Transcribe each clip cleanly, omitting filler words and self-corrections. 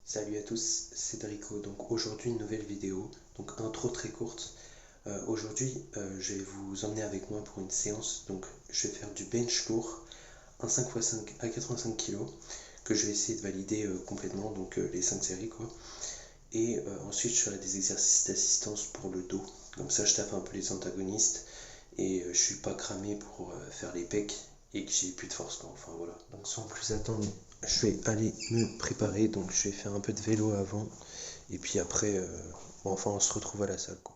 Salut à tous, c'est Drico. Donc aujourd'hui une nouvelle vidéo, donc intro très courte. Aujourd'hui je vais vous emmener avec moi pour une séance. Donc je vais faire du bench lourd, un 5x5 à 85 kg que je vais essayer de valider complètement, donc les 5 séries quoi. Et ensuite je ferai des exercices d'assistance pour le dos. Comme ça je tape un peu les antagonistes et je suis pas cramé pour faire les pecs et que j'ai plus de force quoi. Enfin voilà. Donc sans plus attendre, je vais aller me préparer. Donc je vais faire un peu de vélo avant et puis après on se retrouve à la salle quoi.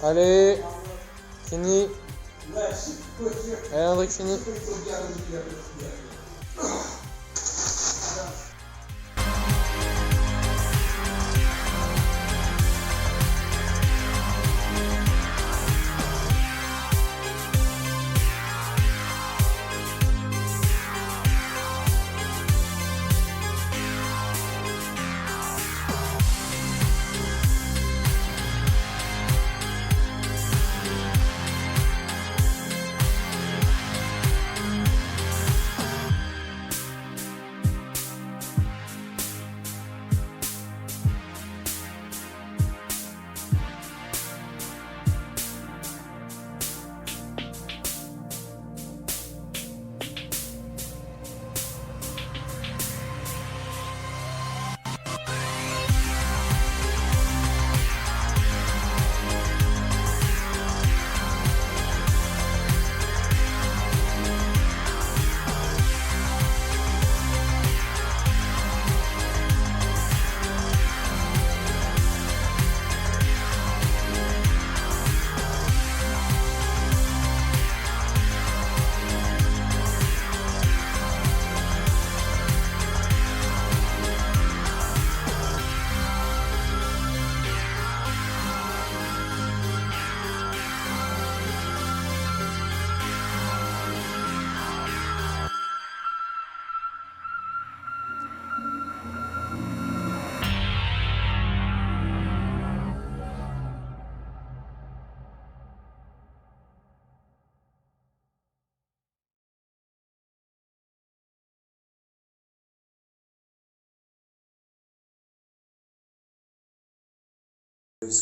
Allez, fini. Allez, Hendrik, fini.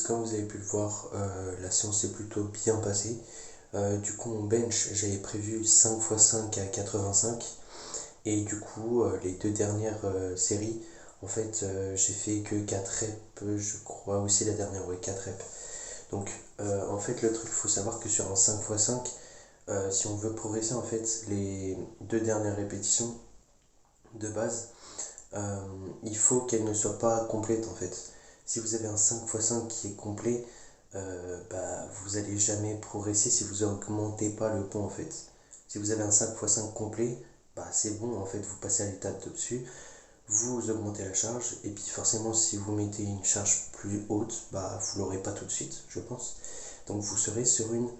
Comme vous avez pu le voir, la séance est plutôt bien passée. Du coup, mon bench, j'avais prévu 5 x 5 à 85. Et du coup, les deux dernières séries, en fait, j'ai fait que 4 reps, je crois aussi la dernière, ouais, 4 reps. Donc, en fait, le truc, il faut savoir que sur un 5 x 5, si on veut progresser, en fait, les deux dernières répétitions de base, il faut qu'elles ne soient pas complètes, en fait. Si vous avez un 5 x 5 qui est complet, vous n'allez jamais progresser si vous augmentez pas le poids, en fait. Si vous avez un 5 x 5 complet, c'est bon, en fait, vous passez à l'étape au-dessus, vous augmentez la charge, et puis forcément, si vous mettez une charge plus haute, vous l'aurez pas tout de suite, je pense. Donc vous serez sur une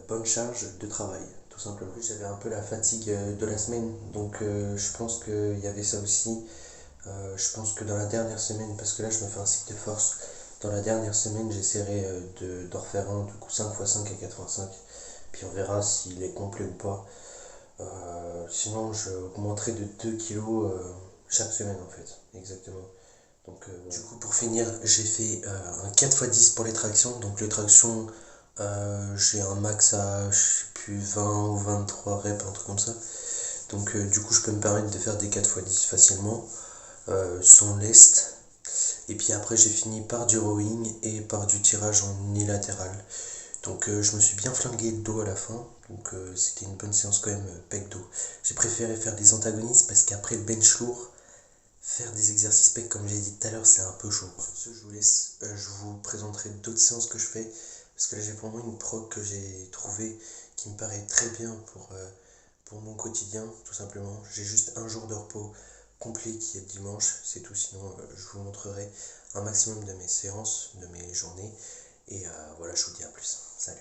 bonne charge de travail, tout simplement. J'avais un peu la fatigue de la semaine, donc je pense qu'il y avait ça aussi. Je pense que dans la dernière semaine, parce que là je me fais un cycle de force, dans la dernière semaine j'essaierai d'en refaire un, du coup 5 x 5 à 85, puis on verra s'il est complet ou pas. Sinon je augmenterai de 2 kilos chaque semaine en fait, exactement. Donc, du coup pour finir, j'ai fait un 4 x 10 pour les tractions. Donc les tractions, j'ai un max à je sais plus 20 ou 23 reps, un truc comme ça. Donc du coup je peux me permettre de faire des 4 x 10 facilement, sans lest. Et puis après j'ai fini par du rowing et par du tirage en unilatéral. Donc je me suis bien flingué le dos à la fin. Donc c'était une bonne séance quand même, pec dos. J'ai préféré faire des antagonistes parce qu'après le bench lourd, faire des exercices pec comme j'ai dit tout à l'heure, c'est un peu chaud. Sur ce, je vous laisse, je vous présenterai d'autres séances que je fais. Parce que là j'ai vraiment une prog que j'ai trouvée qui me paraît très bien pour mon quotidien, tout simplement. J'ai juste un jour de repos complet qui est le dimanche, c'est tout. Sinon je vous montrerai un maximum de mes séances, de mes journées. Et voilà, je vous dis à plus. Salut.